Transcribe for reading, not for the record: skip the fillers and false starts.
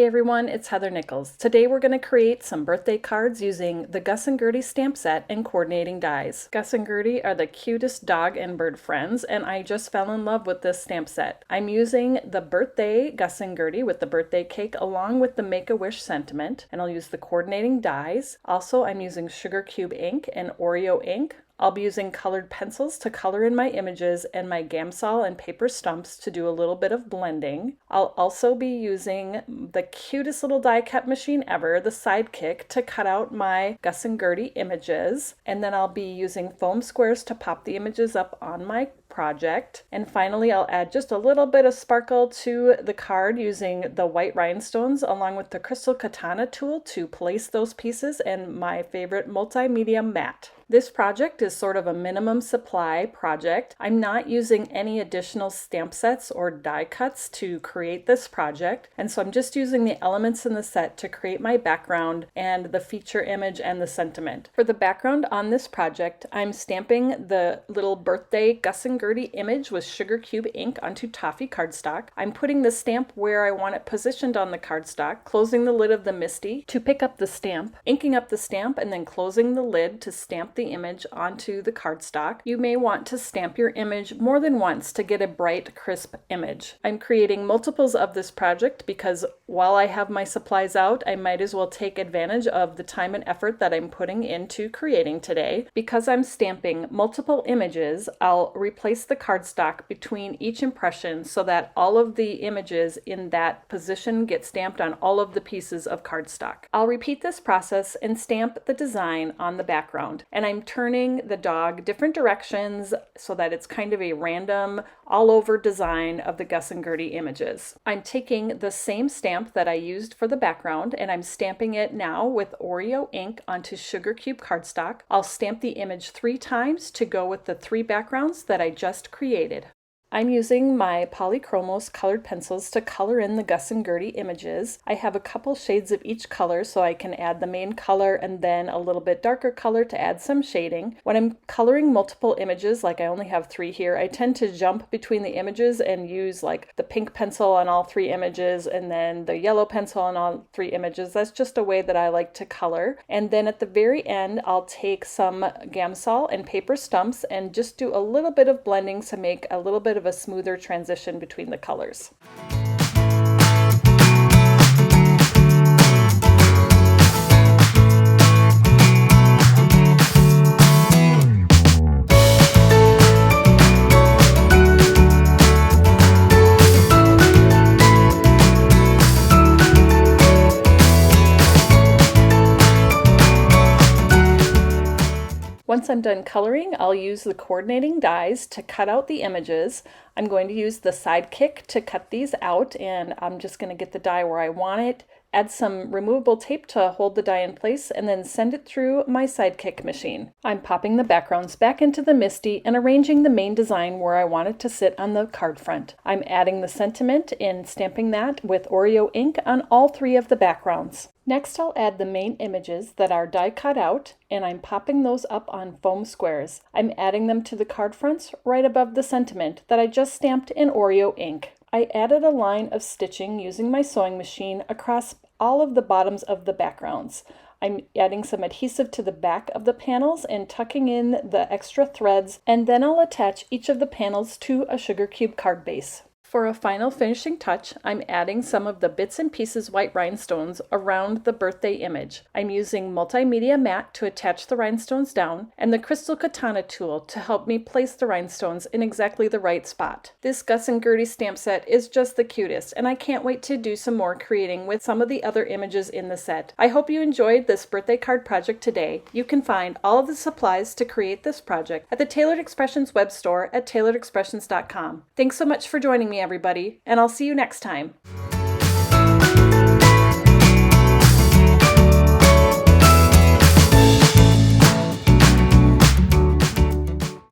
everyone, it's Heather Nichols. Today we're going to create some birthday cards using the Gus Gertie stamp set and coordinating dies. Gus and Gertie are the cutest dog and bird friends, and I just fell in love with this stamp set. I'm using the birthday Gus and Gertie with the birthday cake along with the Make-A-Wish sentiment, and I'll use the coordinating dies. Also, I'm using sugar cube ink and Oreo ink. I'll be using colored pencils to color in my images and my Gamsol and paper stumps to do a little bit of blending. I'll also be using the cutest little die cut machine ever, the Sidekick, to cut out my Gus and Gertie images. And then I'll be using foam squares to pop the images up on my project. And finally, I'll add just a little bit of sparkle to the card using the white rhinestones along with the crystal katana tool to place those pieces and my favorite multimedia mat. This project is sort of a minimum supply project. I'm not using any additional stamp sets or die cuts to create this project, and so I'm just using the elements in the set to create my background and the feature image and the sentiment. For the background on this project, I'm stamping the little birthday Gus and Gertie image with sugar cube ink onto Toffee cardstock. I'm putting the stamp where I want it positioned on the cardstock, closing the lid of the MISTI to pick up the stamp, inking up the stamp, and then closing the lid to stamp the image onto the cardstock. You may want to stamp your image more than once to get a bright, crisp image. I'm creating multiples of this project because while I have my supplies out, I might as well take advantage of the time and effort that I'm putting into creating today. Because I'm stamping multiple images, I'll replace the cardstock between each impression so that all of the images in that position get stamped on all of the pieces of cardstock. I'll repeat this process and stamp the design on the background, and I'm turning the dog different directions so that it's kind of a random all over design of the Gus and Gertie images. I'm taking the same stamp that I used for the background and I'm stamping it now with Oreo ink onto sugar cube cardstock. I'll stamp the image 3 times to go with the 3 backgrounds that I just created. I'm using my Polychromos colored pencils to color in the Gus and Gertie images. I have a couple shades of each color so I can add the main color and then a little bit darker color to add some shading. When I'm coloring multiple images, like I only have 3 here, I tend to jump between the images and use like the pink pencil on all 3 images and then the yellow pencil on all 3 images. That's just a way that I like to color. And then at the very end, I'll take some Gamsol and paper stumps and just do a little bit of blending to make a little bit of a smoother transition between the colors. Once I'm done coloring, I'll use the coordinating dies to cut out the images. I'm going to use the Sidekick to cut these out, and I'm just going to get the die where I want it, add some removable tape to hold the die in place, and then send it through my Sidekick machine. I'm popping the backgrounds back into the MISTI and arranging the main design where I want it to sit on the card front. I'm adding the sentiment and stamping that with Oreo ink on all 3 of the backgrounds. Next, I'll add the main images that are die cut out, and I'm popping those up on foam squares. I'm adding them to the card fronts right above the sentiment that I just stamped in Oreo ink. I added a line of stitching using my sewing machine across all of the bottoms of the backgrounds. I'm adding some adhesive to the back of the panels and tucking in the extra threads, and then I'll attach each of the panels to a sugar cube card base. For a final finishing touch, I'm adding some of the bits and pieces white rhinestones around the birthday image. I'm using multimedia mat to attach the rhinestones down and the crystal katana tool to help me place the rhinestones in exactly the right spot. This Gus and Gertie stamp set is just the cutest, and I can't wait to do some more creating with some of the other images in the set. I hope you enjoyed this birthday card project today. You can find all of the supplies to create this project at the Tailored Expressions web store at tailoredexpressions.com. Thanks so much for joining me, everybody, and I'll see you next time.